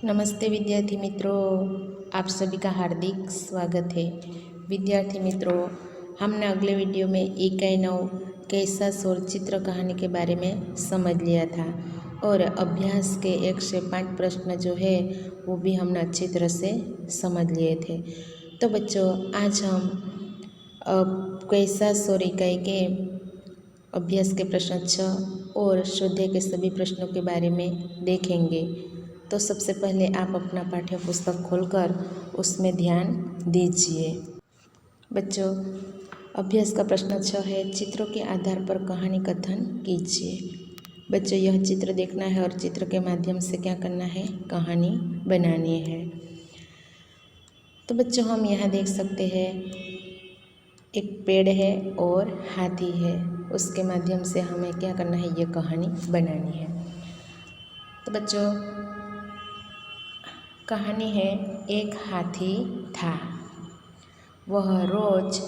नमस्ते विद्यार्थी मित्रों, आप सभी का हार्दिक स्वागत है। विद्यार्थी मित्रों, हमने अगले वीडियो में इकाई 9 कैसा स्वर चित्र कहानी के बारे में समझ लिया था और अभ्यास के 1 से 5 प्रश्न जो है वो भी हमने अच्छी तरह से समझ लिए थे। तो बच्चों, आज हम कैसा स्वर इकाई के अभ्यास के प्रश्न 6 और स्वाध्याय के सभी प्रश्नों के बारे में देखेंगे। तो सबसे पहले आप अपना पाठ्य पुस्तक खोलकर उसमें ध्यान दीजिए। बच्चों, अभ्यास का प्रश्न 6 है, चित्रों के आधार पर कहानी कथन कीजिए। बच्चों, यह चित्र देखना है और चित्र के माध्यम से क्या करना है, कहानी बनानी है। तो बच्चों, हम यहाँ देख सकते हैं एक पेड़ है और हाथी है, उसके माध्यम से हमें क्या करना है, ये कहानी बनानी है। तो बच्चों, कहानी है, एक हाथी था। वह रोज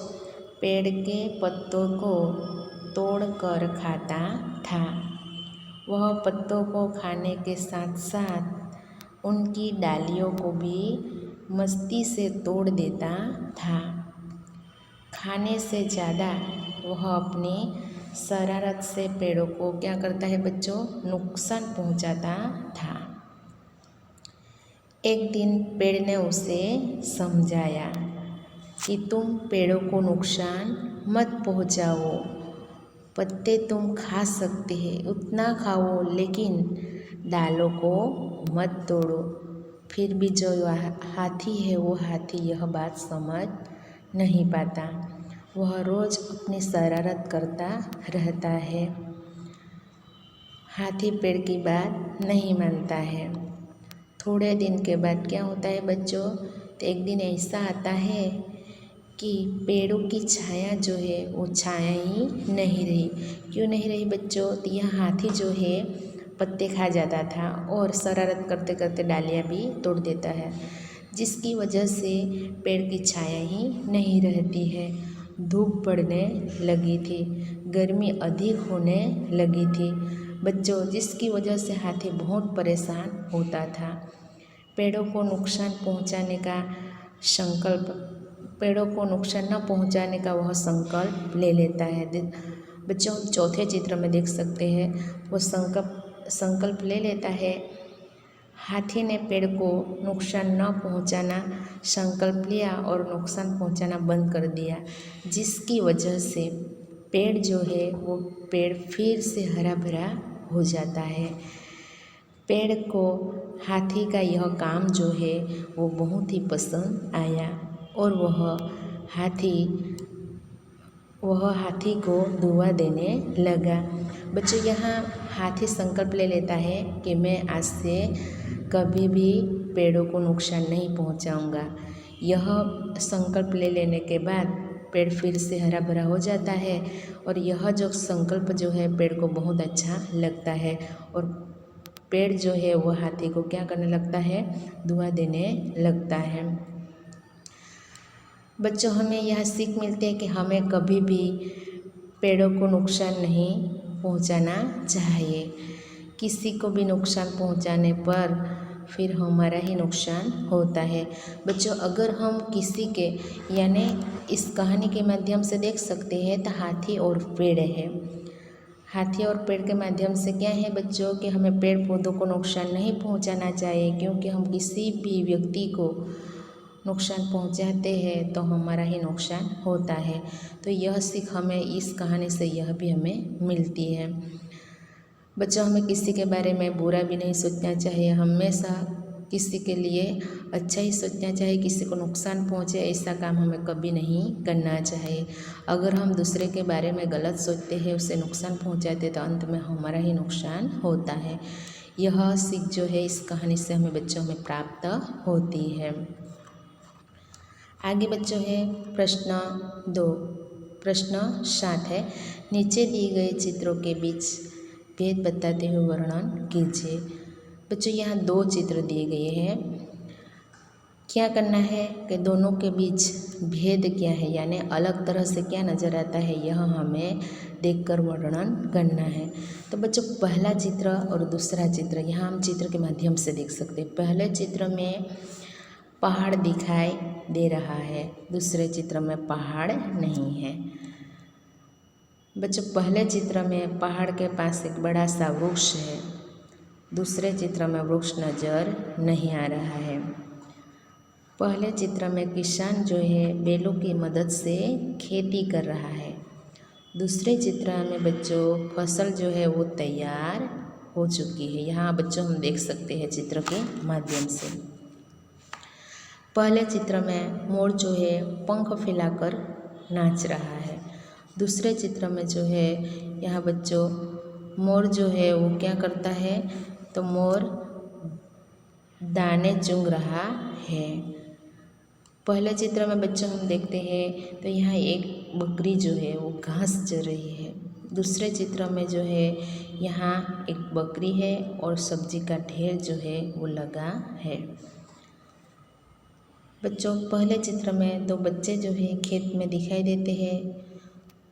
पेड़ के पत्तों को तोड़कर खाता था। वह पत्तों को खाने के साथ साथ उनकी डालियों को भी मस्ती से तोड़ देता था। खाने से ज़्यादा वह अपनी शरारत से पेड़ों को क्या करता है बच्चों, नुकसान पहुंचाता था। एक दिन पेड़ ने उसे समझाया कि तुम पेड़ों को नुकसान मत पहुंचाओ, पत्ते तुम खा सकते हैं, उतना खाओ, लेकिन डालों को मत तोड़ो। फिर भी जो हाथी है वो हाथी यह बात समझ नहीं पाता। वह रोज़ अपनी शरारत करता रहता है। हाथी पेड़ की बात नहीं मानता है। थोड़े दिन के बाद क्या होता है बच्चों, तो एक दिन ऐसा आता है कि पेड़ों की छाया जो है वो छाया ही नहीं रही। क्यों नहीं रही बच्चों, तो यह हाथी जो है पत्ते खा जाता था और शरारत करते करते डालियाँ भी तोड़ देता है, जिसकी वजह से पेड़ की छाया ही नहीं रहती है। धूप पड़ने लगी थी, गर्मी अधिक होने लगी थी बच्चों, जिसकी वजह से हाथी बहुत परेशान होता था। पेड़ों को नुकसान पहुंचाने का संकल्प, पेड़ों को नुकसान न पहुंचाने का वह संकल्प ले लेता है। बच्चों, हम चौथे चित्र में देख सकते हैं, वो संकल्प ले लेता है। हाथी ने पेड़ को नुकसान न पहुंचाना संकल्प लिया और नुकसान पहुंचाना बंद कर दिया, जिसकी वजह से पेड़ जो है वो पेड़ फिर से हरा भरा हो जाता है। पेड़ को हाथी का यह काम जो है वो बहुत ही पसंद आया और वह हाथी को दुआ देने लगा। बच्चों, यहाँ हाथी संकल्प ले लेता है कि मैं आज से कभी भी पेड़ों को नुकसान नहीं पहुँचाऊँगा। यह संकल्प ले लेने के बाद पेड़ फिर से हरा भरा हो जाता है और यह जो संकल्प जो है पेड़ को बहुत अच्छा लगता है और पेड़ जो है वो हाथी को क्या करने लगता है, दुआ देने लगता है। बच्चों, हमें यह सीख मिलती है कि हमें कभी भी पेड़ों को नुकसान नहीं पहुंचाना चाहिए। किसी को भी नुकसान पहुंचाने पर फिर हमारा ही नुकसान होता है। बच्चों, अगर हम किसी के, यानी इस कहानी के माध्यम से देख सकते हैं तो हाथी और पेड़ है। हाथी और पेड़ के माध्यम से क्या है बच्चों कि हमें पेड़ पौधों को नुकसान नहीं पहुंचाना चाहिए, क्योंकि हम किसी भी व्यक्ति को नुकसान पहुंचाते हैं तो हमारा ही नुकसान होता है। तो यह सीख हमें इस कहानी से यह भी हमें मिलती है। बच्चों, हमें किसी के बारे में बुरा भी नहीं सोचना चाहिए, हमेशा किसी के लिए अच्छा ही सोचना चाहिए। किसी को नुकसान पहुंचे ऐसा काम हमें कभी नहीं करना चाहिए। अगर हम दूसरे के बारे में गलत सोचते हैं, उसे नुकसान पहुंचाते, तो अंत में हमारा ही नुकसान होता है। यह सीख जो है इस कहानी से हमें बच्चों में प्राप्त होती है। आगे बच्चों है प्रश्न 2। प्रश्न 7 है, नीचे दिए गए चित्रों के बीच भेद बताते हुए वर्णन कीजिए। बच्चों, यहाँ 2 चित्र दिए गए हैं। क्या करना है कि दोनों के बीच भेद क्या है, यानी अलग तरह से क्या नज़र आता है, यह हमें देखकर वर्णन करना है। तो बच्चों पहला चित्र और दूसरा चित्र यहाँ हम चित्र के माध्यम से देख सकते हैं। पहले चित्र में पहाड़ दिखाई दे रहा है, दूसरे चित्र में पहाड़ नहीं है। बच्चों पहले चित्र में पहाड़ के पास एक बड़ा सा वृक्ष है, दूसरे चित्र में वृक्ष नज़र नहीं आ रहा है। पहले चित्र में किसान जो है बैलों की मदद से खेती कर रहा है, दूसरे चित्र में बच्चों फसल जो है वो तैयार हो चुकी है। यहाँ बच्चों हम देख सकते हैं चित्र के माध्यम से। पहले चित्र में मोर जो है पंख फैलाकर नाच रहा है, दूसरे चित्र में जो है यहाँ बच्चों मोर जो है वो क्या करता है, तो मोर दाने चुग रहा है। पहले चित्र में बच्चों हम देखते हैं तो यहाँ एक बकरी जो है वो घास चर रही है, दूसरे चित्र में जो है यहाँ एक बकरी है और सब्जी का ढेर जो है वो लगा है। बच्चों पहले चित्र में दो बच्चे जो है खेत में दिखाई देते हैं,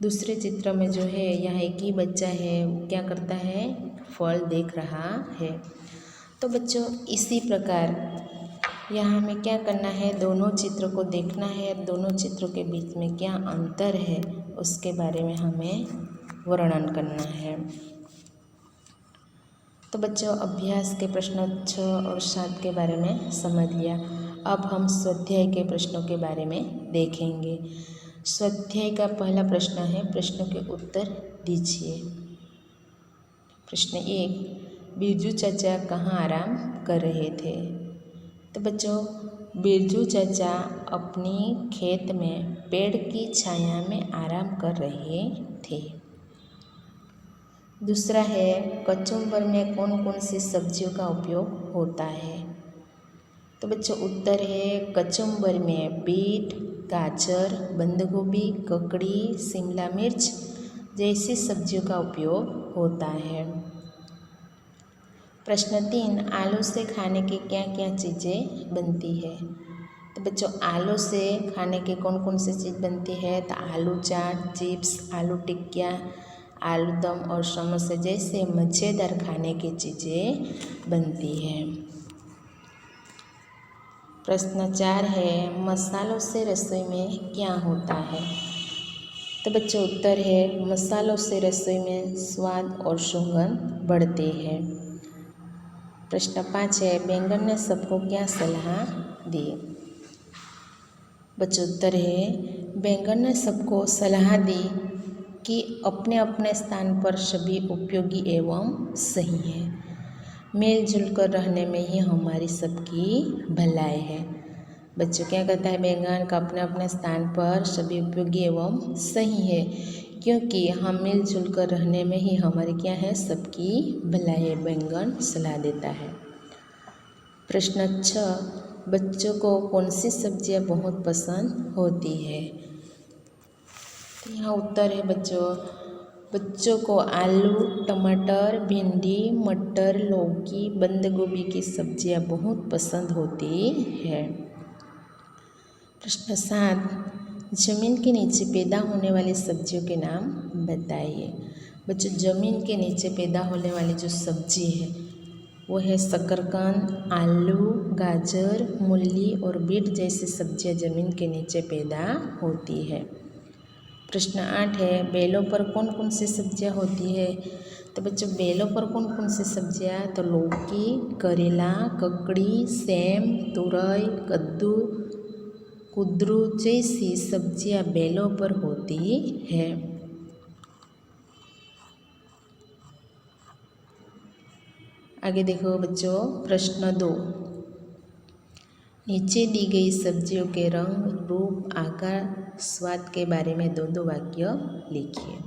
दूसरे चित्र में जो है यहाँ एक ही बच्चा है वो क्या करता है, फल देख रहा है। तो बच्चों इसी प्रकार यहाँ हमें क्या करना है, दोनों चित्र को देखना है, दोनों चित्रों के बीच में क्या अंतर है उसके बारे में हमें वर्णन करना है। तो बच्चों अभ्यास के प्रश्न 6 और 7 के बारे में समझ लिया। अब हम स्वाध्याय के प्रश्नों के बारे में देखेंगे। स्वाध्याय का पहला प्रश्न है, प्रश्नों के उत्तर दीजिए। प्रश्न 1, बिरजू चाचा कहाँ आराम कर रहे थे? तो बच्चों बिरजू चाचा अपनी खेत में पेड़ की छाया में आराम कर रहे थे। दूसरा है, कचुम्बर में कौन कौन सी सब्जियों का उपयोग होता है? तो बच्चों उत्तर है, कचुम्बर में बीट, गाजर, बंद गोभी, ककड़ी, शिमला मिर्च जैसी सब्जियों का उपयोग होता है। प्रश्न 3, आलू से खाने की क्या क्या चीज़ें बनती है? तो बच्चों आलू से खाने की कौन कौन सी चीज़ बनती है? तो आलू चाट, चिप्स, आलू टिक्किया, आलू दम और समोसे जैसे मज़ेदार खाने की चीज़ें बनती हैं। प्रश्न 4 है, मसालों से रसोई में क्या होता है? तो बच्चों उत्तर है, मसालों से रसोई में स्वाद और सुगंध बढ़ते हैं। प्रश्न 5 है, बैंगन ने सबको क्या सलाह दी? बच्चों उत्तर है, बैंगन ने सबको सलाह दी कि अपने अपने स्थान पर सभी उपयोगी एवं सही है, मिलजुल कर रहने में ही हमारी सबकी भलाई है। बच्चों क्या कहता है, बैंगन का अपने अपने स्थान पर सभी उपयोगी एवं सही है, क्योंकि हम मिलजुल कर रहने में ही हमारी क्या है, सबकी भलाई है, बैंगन सलाह देता है। प्रश्न 6, बच्चों को कौन सी सब्जियां बहुत पसंद होती है? तो यहाँ उत्तर है बच्चों को आलू, टमाटर, भिंडी, मटर, लौकी, बंद गोभी की सब्जियां बहुत पसंद होती है। प्रश्न 7, जमीन के नीचे पैदा होने वाली सब्जियों के नाम बताइए। बच्चों जमीन के नीचे पैदा होने वाली जो सब्जी है वो है शकरकंद, आलू, गाजर, मूली और बीट जैसी सब्जियां जमीन के नीचे पैदा होती है। प्रश्न 8 है, बेलों पर कौन कौन सी सब्जियां होती है? तो बच्चों बेलों पर कौन कौन सी सब्जियां? तो लौकी, करेला, ककड़ी, सेम, तुरई, कद्दू, कुद्रू जैसी सब्जियां बेलों पर होती है। आगे देखो बच्चों, प्रश्न 2, नीचे दी गई सब्जियों के रंग, रूप, आकार, स्वाद के बारे में 2-2 वाक्य लिखिए।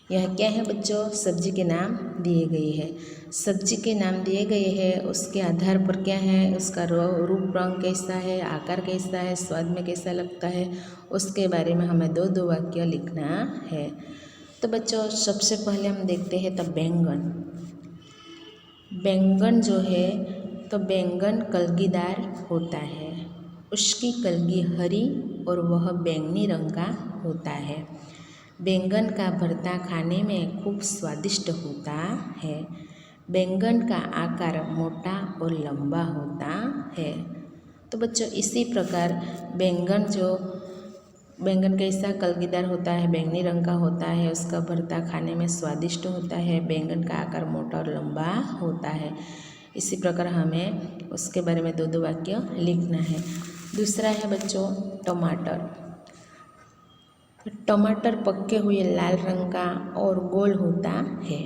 यह क्या है बच्चों? सब्जी के नाम दिए गए हैं। सब्जी के नाम दिए गए हैं, उसके आधार पर क्या है, उसका रूप रंग कैसा है, आकार कैसा है, स्वाद में कैसा लगता है, उसके बारे में हमें 2-2 वाक्य लिखना है। तो बच्चों सबसे पहले हम देखते हैं तो बैंगन। बैंगन जो है तो बैंगन कलगीदार होता है, उसकी कलगी हरी और वह बैंगनी रंग का होता है। बैंगन का भरता खाने में खूब स्वादिष्ट होता है। बैंगन का आकार मोटा और लंबा होता है। तो बच्चों इसी प्रकार बैंगन कैसा कलगीदार होता है, बैंगनी रंग का होता है, उसका भरता खाने में स्वादिष्ट होता है। बैंगन का आकार मोटा और लंबा होता है। इसी प्रकार हमें उसके बारे में 2-2 वाक्य लिखना है। दूसरा है बच्चों टमाटर। टमाटर पके हुए लाल रंग का और गोल होता है।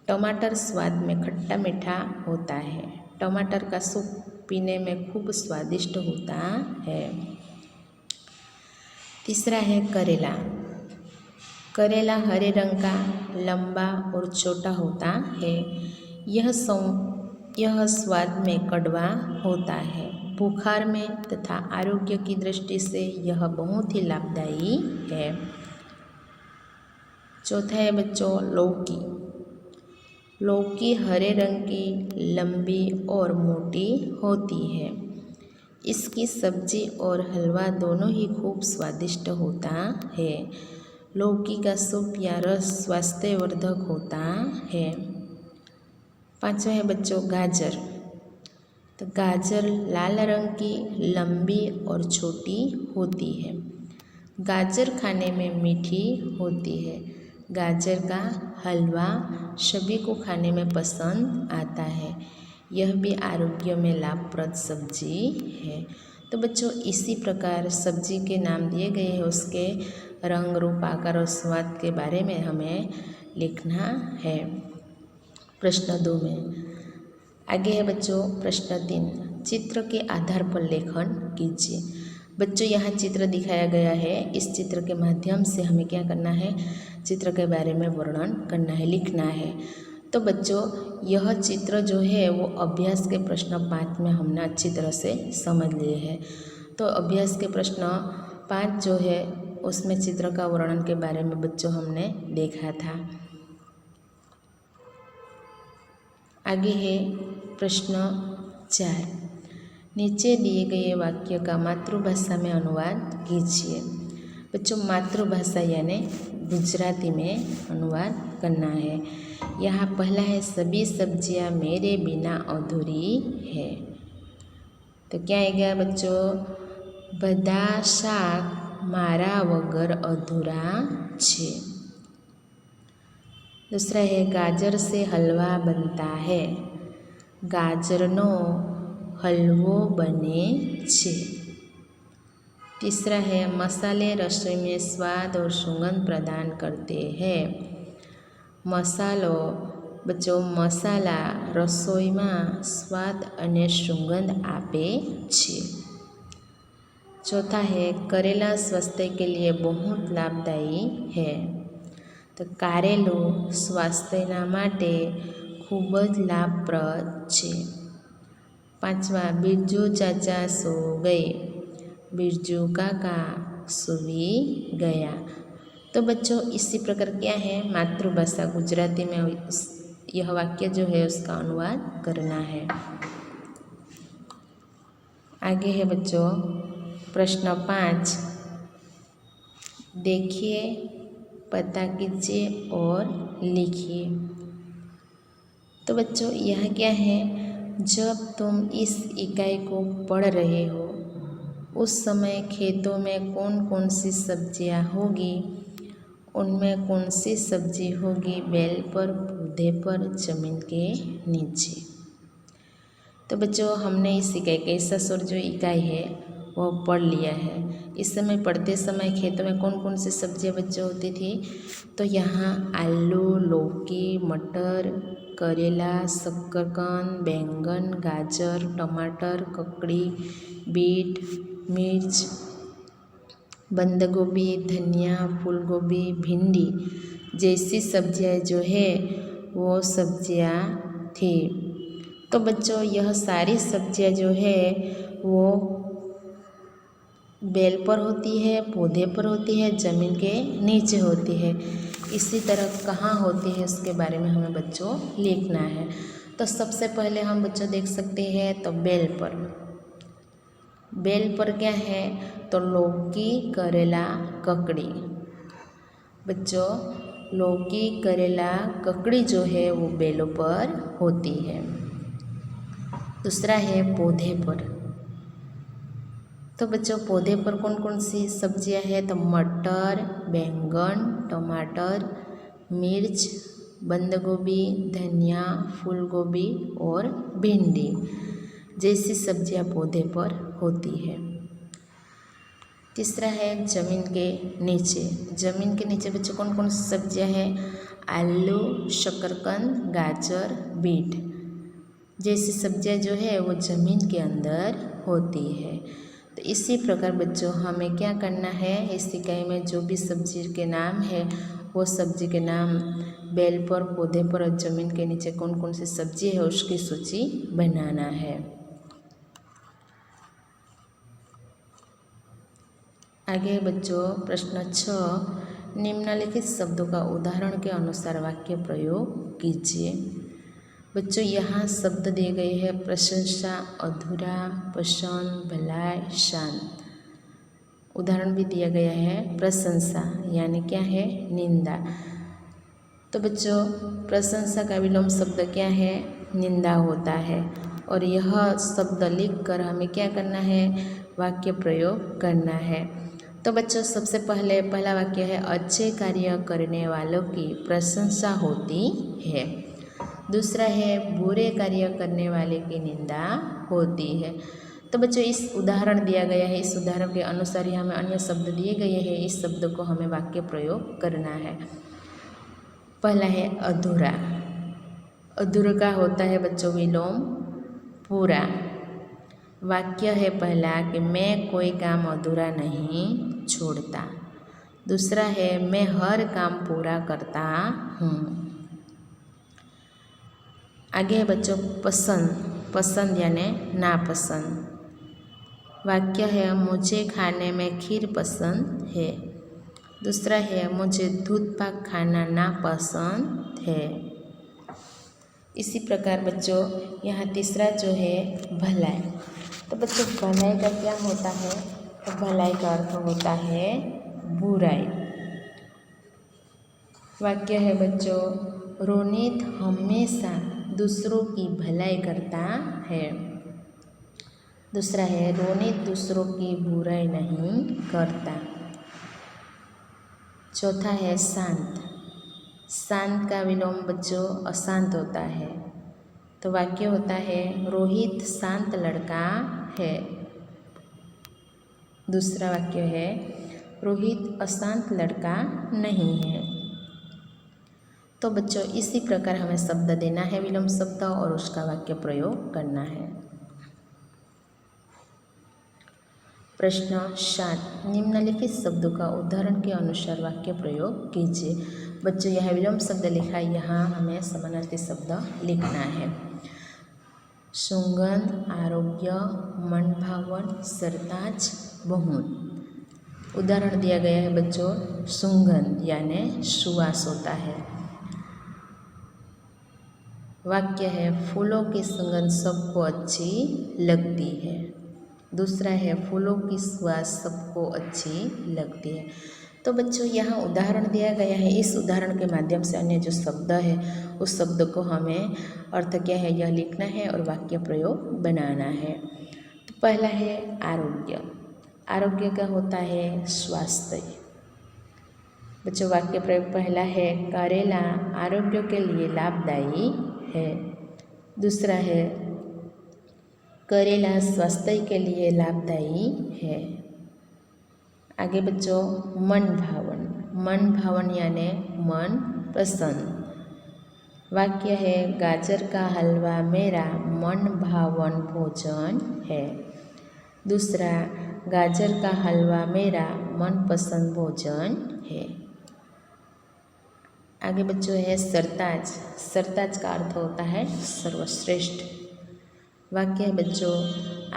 टमाटर स्वाद में खट्टा मीठा होता है। टमाटर का सूप पीने में खूब स्वादिष्ट होता है। तीसरा है करेला। करेला हरे रंग का, लंबा और छोटा होता है। यह स्वाद में कड़वा होता है। बुखार में तथा आरोग्य की दृष्टि से यह बहुत ही लाभदायी है। चौथा है बच्चों लौकी। लौकी हरे रंग की, लंबी और मोटी होती है। इसकी सब्जी और हलवा दोनों ही खूब स्वादिष्ट होता है। लौकी का सूप या रस स्वास्थ्यवर्धक होता है। पांचवा है बच्चों गाजर। तो गाजर लाल रंग की, लंबी और छोटी होती है। गाजर खाने में मीठी होती है। गाजर का हलवा सभी को खाने में पसंद आता है। यह भी आरोग्य में लाभप्रद सब्जी है। तो बच्चों इसी प्रकार सब्जी के नाम दिए गए हैं, उसके रंग, रूप, आकार और स्वाद के बारे में हमें लिखना है प्रश्न 2 में। आगे है बच्चों प्रश्न 3। चित्र के आधार पर लेखन कीजिए। बच्चों यहाँ चित्र दिखाया गया है। इस चित्र के माध्यम से हमें क्या करना है, चित्र के बारे में वर्णन करना है, लिखना है। तो बच्चों यह चित्र जो है वो अभ्यास के प्रश्न 5 में हमने अच्छी तरह से समझ लिए हैं। तो अभ्यास के प्रश्न 5 जो है उसमें चित्र का वर्णन के बारे में बच्चों हमने देखा था। आगे है प्रश्न 4। नीचे दिए गए वाक्य का मातृभाषा में अनुवाद कीजिए। बच्चों मातृभाषा यानी गुजराती में अनुवाद करना है। यहाँ पहला है सभी सब्जियाँ मेरे बिना अधूरी है। तो क्या आएगा बच्चों, बधा शाक मारा वगर अधूरा छे। दूसरा है गाजर से हलवा बनता है। गाजरनो हलवो बने छे। तीसरा है मसाले रसोई में स्वाद और सुगंध प्रदान करते हैं। मसालो बच्चों मसाला रसोई में स्वाद और सुगंध आपे छे। चौथा है करेला स्वास्थ्य के लिए बहुत लाभदायी है। तो कारेलो स्वास्थ्यना माटे खूब ज लाभप्रद छे। पांचवा बिरजू चाचा सो गए। बिरजू काका सूवी गया। तो बच्चों इसी प्रकार क्या है, मातृभाषा गुजराती में यह वाक्य जो है उसका अनुवाद करना है। आगे है बच्चों प्रश्न 5। देखिए, पता कीजिए और लिखिए। तो बच्चों यह क्या है, जब तुम इस इकाई को पढ़ रहे हो उस समय खेतों में कौन कौन सी सब्जियां होगी, उनमें कौन सी सब्जी होगी बैल पर, पौधे पर, जमीन के नीचे। तो बच्चों हमने इस इकाई कैसा स्वर जो इकाई है वह पढ़ लिया है। इस समय पढ़ते समय खेतों में कौन कौन सी सब्जियां बच्चों होती थी, तो यहाँ आलू, लौकी, मटर, करेला, शकरकंद, बैंगन, गाजर, टमाटर, ककड़ी, बीट, मिर्च, बंद गोभी, धनिया, फूल गोभी, भिंडी जैसी सब्जियां जो है वो सब्जियां थी। तो बच्चों यह सारी सब्जियां जो है वो बेल पर होती है, पौधे पर होती है, ज़मीन के नीचे होती है। इसी तरह कहाँ होती है उसके बारे में हमें बच्चों लिखना है। तो सबसे पहले हम बच्चों देख सकते हैं तो बेल पर। बेल पर क्या है, तो लौकी, करेला, ककड़ी। बच्चों लौकी, करेला, ककड़ी जो है वो बेलों पर होती है। दूसरा है पौधे पर। तो बच्चों पौधे पर कौन कौन सी सब्जियां हैं? तो मटर, बैंगन, टमाटर, मिर्च, बंद गोभी, धनिया, फूल गोभी और भिंडी जैसी सब्जियां पौधे पर होती है। तीसरा है ज़मीन के नीचे। ज़मीन के नीचे बच्चों कौन कौन सी सब्जियां हैं? आलू, शकरकंद, गाजर, बीट जैसी सब्जियां जो है वो ज़मीन के अंदर होती है। तो इसी प्रकार बच्चों हमें क्या करना है, इस इकाई में जो भी सब्जी के नाम है वो सब्जी के नाम बेल पर, पौधे पर और ज़मीन के नीचे कौन कौन सी सब्जी है उसकी सूची बनाना है। आगे बच्चों प्रश्न 6, निम्नलिखित शब्दों का उदाहरण के अनुसार वाक्य प्रयोग कीजिए। बच्चों यहाँ शब्द दिए गए हैं प्रशंसा, अधूरा, पसंद, भलाई, शांत। उदाहरण भी दिया गया है प्रशंसा यानी क्या है? निंदा। तो बच्चों प्रशंसा का विलोम शब्द क्या है? निंदा होता है। और यह शब्द लिखकर हमें क्या करना है? वाक्य प्रयोग करना है। तो बच्चों सबसे पहला वाक्य है अच्छे कार्य करने वालों की प्रशंसा होती है। दूसरा है बुरे कार्य करने वाले की निंदा होती है। तो बच्चों इस उदाहरण दिया गया है, इस उदाहरण के अनुसार ही हमें अन्य शब्द दिए गए हैं, इस शब्द को हमें वाक्य प्रयोग करना है। पहला है अधूरा। अधूरा का होता है बच्चों विलोम पूरा। वाक्य है पहला कि मैं कोई काम अधूरा नहीं छोड़ता। दूसरा है मैं हर काम पूरा करता हूँ। आगे है बच्चों पसंद। पसंद यानी नापसंद। वाक्य है मुझे खाने में खीर पसंद है। दूसरा है मुझे दूध पाक खाना नापसंद है। इसी प्रकार बच्चों यहाँ तीसरा जो है भलाई। तो बच्चों भलाई का क्या होता है? तो भलाई का अर्थ होता है बुराई। वाक्य है बच्चों रोनित हमेशा दूसरों की भलाई करता है। दूसरा है रोनित दूसरों की बुराई नहीं करता। चौथा है शांत। शांत का विलोम बच्चों अशांत होता है। तो वाक्य होता है रोहित शांत लड़का है। दूसरा वाक्य है रोहित अशांत लड़का नहीं है। तो बच्चों इसी प्रकार हमें शब्द देना है विलोम शब्द और उसका वाक्य प्रयोग करना है। प्रश्न 7, निम्नलिखित शब्दों का उदाहरण के अनुसार वाक्य प्रयोग कीजिए। बच्चों यह विलोम शब्द लिखा है, यहाँ हमें समानार्थी शब्द लिखना है। सुगंध, आरोग्य, मन भावन, सरताज, बहुत। उदाहरण दिया गया है बच्चों सुगंध यानी सुवास होता है। वाक्य है फूलों की सुगंध सबको अच्छी लगती है। दूसरा है फूलों की सुवास सबको अच्छी लगती है। तो बच्चों यहाँ उदाहरण दिया गया है, इस उदाहरण के माध्यम से अन्य जो शब्द है उस शब्द को हमें अर्थ क्या है यह लिखना है और वाक्य प्रयोग बनाना है। तो पहला है आरोग्य। आरोग्य का होता है स्वास्थ्य। बच्चों वाक्य प्रयोग पहला है करेला आरोग्य के लिए लाभदायी है। दूसरा है करेला स्वास्थ्य के लिए लाभदायी है। आगे बच्चों मन भावन। मन भावन यानी मन पसंद। वाक्य है गाजर का हलवा मेरा मन भावन भोजन है। दूसरा गाजर का हलवा मेरा मनपसंद भोजन है। आगे बच्चों है सरताज। सरताज का अर्थ होता है सर्वश्रेष्ठ। वाक्य है बच्चों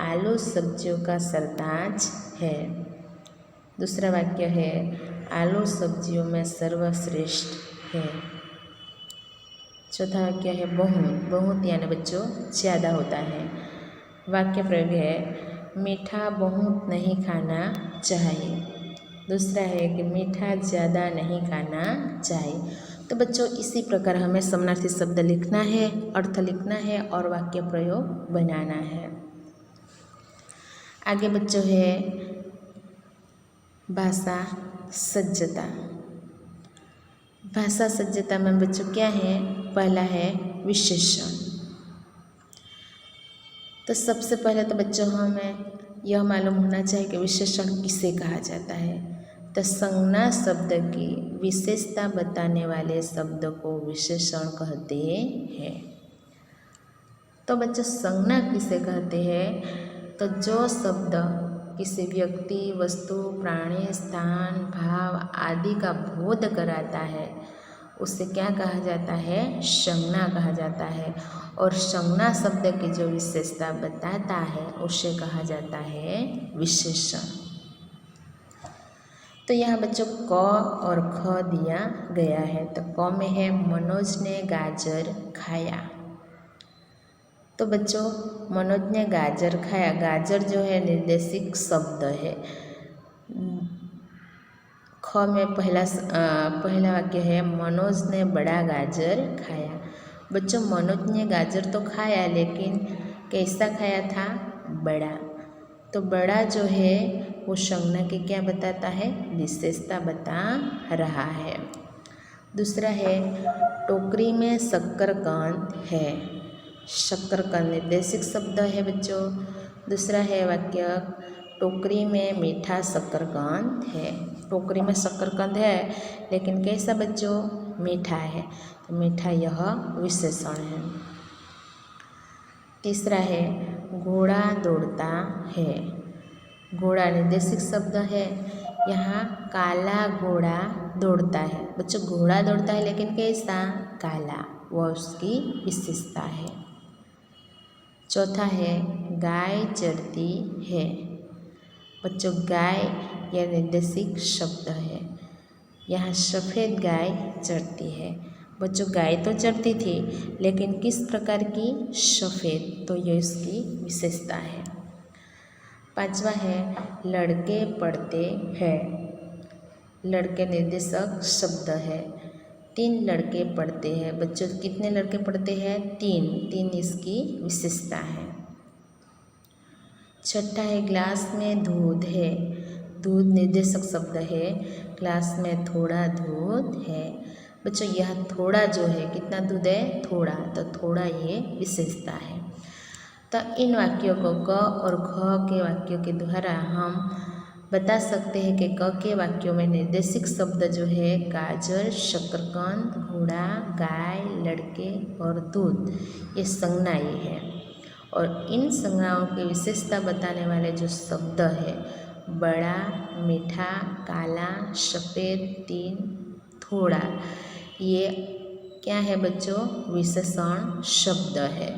आलू सब्जियों का सरताज है। दूसरा वाक्य है आलू सब्जियों में सर्वश्रेष्ठ है। चौथा वाक्य है बहुत। बहुत यानी बच्चों ज़्यादा होता है। वाक्य प्रयोग है मीठा बहुत नहीं खाना चाहिए। दूसरा है कि मीठा ज़्यादा नहीं खाना चाहिए। तो बच्चों इसी प्रकार हमें समानार्थी शब्द लिखना है, अर्थ लिखना है और वाक्य प्रयोग बनाना है। आगे बच्चों है भाषा सज्जता। भाषा सज्जता में बच्चों क्या है, पहला है विशेषण। तो सबसे पहले तो बच्चों हमें यह मालूम होना चाहिए कि विशेषण किसे कहा जाता है। तो संज्ञा शब्द की विशेषता बताने वाले शब्द को विशेषण कहते हैं। तो बच्चों संज्ञा किसे कहते हैं, तो जो शब्द किसी व्यक्ति, वस्तु, प्राणी, स्थान, भाव आदि का बोध कराता है उसे क्या कहा जाता है, संज्ञा कहा जाता है। और संज्ञा शब्द की जो विशेषता बताता है उसे कहा जाता है विशेषण। तो यहाँ बच्चों क और ख दिया गया है। तो क में है मनोज ने गाजर खाया। तो बच्चों मनोज ने गाजर खाया, गाजर जो है निर्देशिक शब्द है। ख में पहला वाक्य है मनोज ने बड़ा गाजर खाया। बच्चों मनोज ने गाजर तो खाया, लेकिन कैसा खाया था, बड़ा। तो बड़ा जो है वो संज्ञा के क्या बताता है, विशेषता बता रहा है। दूसरा है टोकरी में शक्करकंद है। शक्करकंद निर्देशिक शब्द है बच्चों। दूसरा है वाक्य टोकरी में मीठा शक्करकंद है। टोकरी में शक्करकंद है लेकिन कैसा बच्चों, मीठा है। तो मीठा यह विशेषण है। तीसरा है घोड़ा दौड़ता है। घोड़ा निर्देशिक शब्द है। यहाँ काला घोड़ा दौड़ता है। बच्चों घोड़ा दौड़ता है लेकिन कैसा, काला, वह उसकी विशेषता है। चौथा है गाय चरती है। बच्चों गाय यह निर्देशिक शब्द है। यहाँ सफ़ेद गाय चरती है। बच्चों गाय तो चरती थी लेकिन किस प्रकार की, सफ़ेद, तो ये इसकी विशेषता है। पांचवा है लड़के पढ़ते हैं। लड़के निर्देशक शब्द है। 3 लड़के पढ़ते हैं। बच्चों कितने लड़के पढ़ते हैं, 3 इसकी विशेषता है। छठा है ग्लास में दूध है। दूध निर्देशक शब्द है। ग्लास में थोड़ा दूध है। बच्चों यह थोड़ा जो है, कितना दूध है, थोड़ा, तो थोड़ा ये विशेषता है। तो इन वाक्यों को क और ख के वाक्यों के द्वारा हम बता सकते हैं कि क के वाक्यों में निर्देशिक शब्द जो है गाजर, शक्करकंद, घोड़ा, गाय, लड़के और दूध, ये संज्ञाएं हैं। और इन संज्ञाओं की विशेषता बताने वाले जो शब्द है बड़ा, मीठा, काला, सफ़ेद, 3, थोड़ा, ये क्या है बच्चों, विशेषण शब्द है।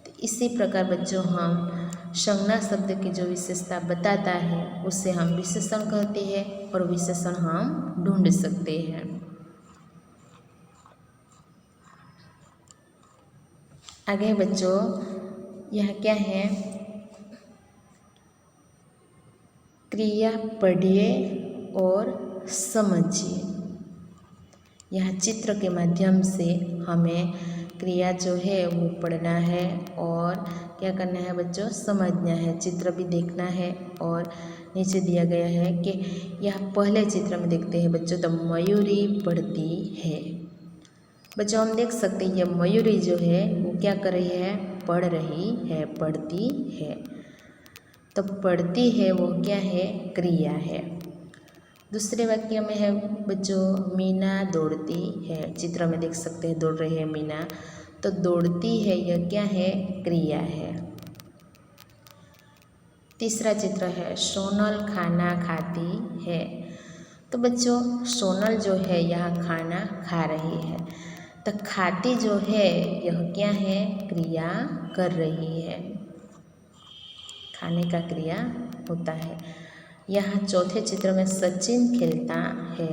तो इसी प्रकार बच्चों हम संज्ञा शब्द की जो विशेषता बताता है उसे हम विशेषण कहते हैं और विशेषण हम ढूंढ सकते हैं। आगे बच्चों यह क्या है, क्रिया पढ़िए और समझिए। यह चित्र के माध्यम से हमें क्रिया जो है वो पढ़ना है और क्या करना है बच्चों, समझना है। चित्र भी देखना है और नीचे दिया गया है कि यह पहले चित्र में देखते हैं बच्चों, तो मयूरी पढ़ती है। बच्चों हम देख सकते हैं यह मयूरी जो है वो क्या कर रही है, पढ़ रही है, पढ़ती है। तो पढ़ती है वो क्या है, क्रिया है। दूसरे वाक्य में है बच्चों मीना दौड़ती है। चित्र में देख सकते हैं दौड़ रही है मीना, तो दौड़ती है यह क्या है, क्रिया है। तीसरा चित्र है सोनल खाना खाती है। तो बच्चों सोनल जो है यह खाना खा रही है। तो खाती जो है यह क्या है, क्रिया कर रही है, खाने का क्रिया होता है। यहाँ चौथे चित्र में सचिन खेलता है।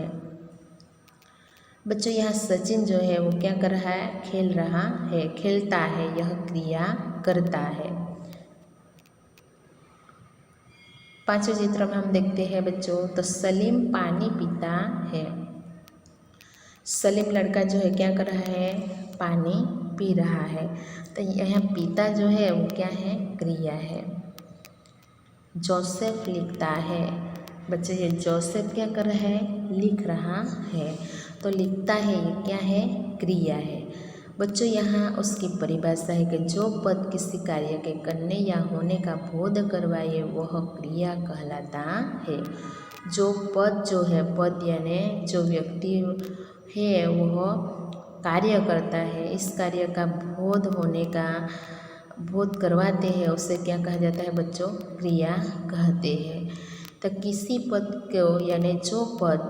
बच्चों यहाँ सचिन जो है वो क्या कर रहा है, खेल रहा है, खेलता है, यह क्रिया करता है। पांचवें चित्र में हम देखते हैं बच्चों, तो सलीम पानी पीता है। सलीम लड़का जो है क्या कर रहा है, पानी पी रहा है। तो यहाँ पीता जो है वो क्या है, क्रिया है। जोसेफ लिखता है। बच्चे ये जोसेफ क्या कर रहा है, लिख रहा है। तो लिखता है ये क्या है, क्रिया है। बच्चों यहाँ उसकी परिभाषा है कि जो पद किसी कार्य के करने या होने का बोध करवाए वह क्रिया कहलाता है। जो पद जो है, पद यानी जो व्यक्ति है वह कार्य करता है, इस कार्य का बोध करवाते हैं, उसे क्या कहा जाता है बच्चों, क्रिया कहते हैं। तो किसी पद को यानी जो पद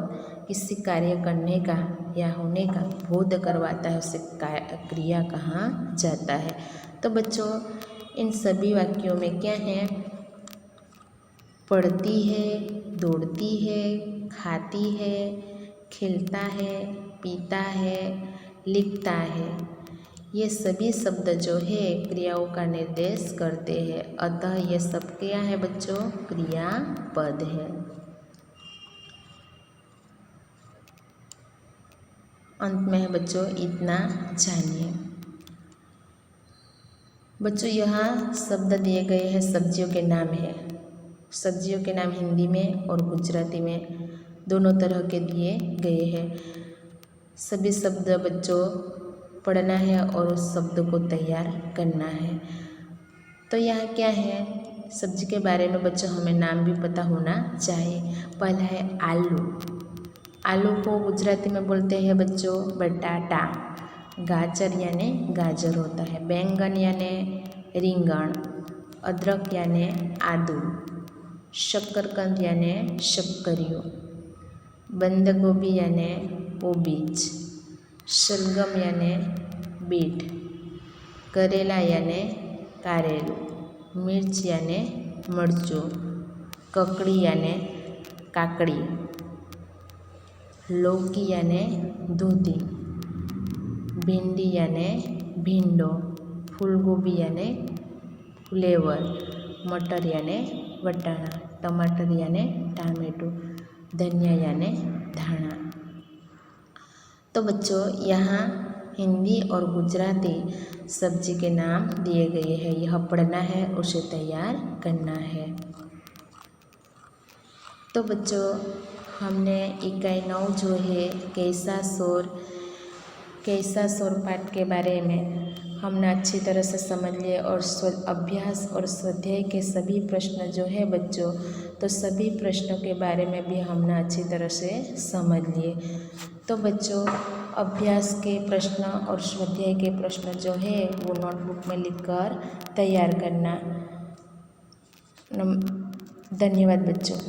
किसी कार्य करने का या होने का बोध करवाता है उसे क्रिया कहा जाता है। तो बच्चों इन सभी वाक्यों में क्या है, पढ़ती है, दौड़ती है, खाती है, खेलता है, पीता है, लिखता है, ये सभी शब्द जो है क्रियाओं का निर्देश करते हैं। अतः ये सब क्या है बच्चों, क्रियापद है। अंत में है बच्चों इतना जानिए। बच्चों यहाँ शब्द दिए गए हैं, सब्जियों के नाम है। सब्जियों के नाम हिंदी में और गुजराती में दोनों तरह के दिए गए हैं। सभी शब्द बच्चों पढ़ना है और उस शब्द को तैयार करना है। तो यहाँ क्या है, सब्जी के बारे में बच्चों हमें नाम भी पता होना चाहिए। पहला है आलू। आलू को गुजराती में बोलते हैं बच्चों बटाटा। गाजर यानी गाजर होता है। बैंगन यानी રીંગણ। अदरक यानी आदू। शकरकंद यानी शक्करियो। बंद गोभी यानी कोबीज। शलगम यानी बीट। करेला यानी कारेलू। मिर्च यानी मरचू। ककड़ी यानी काकड़ी। लौकी यानी दूधी। भिंडी यानी भींडो। फूलगोभी यानी फ्लेवर। मटर यानी वटाणा। टमाटर यानी टामेटो। धनिया यानी धाना। तो बच्चों यहाँ हिंदी और गुजराती सब्जी के नाम दिए गए हैं, यह पढ़ना है, उसे तैयार करना है। तो बच्चों हमने इकाई 9 जो है कैसा शोर पाठ के बारे में हमने अच्छी तरह से समझ लिए और अभ्यास और स्वाध्याय के सभी प्रश्न जो है बच्चों, तो सभी प्रश्नों के बारे में भी हमने अच्छी तरह से समझ लिए। तो बच्चों अभ्यास के प्रश्न और स्वाध्याय के प्रश्न जो है वो नोटबुक में लिखकर तैयार करना। धन्यवाद बच्चों।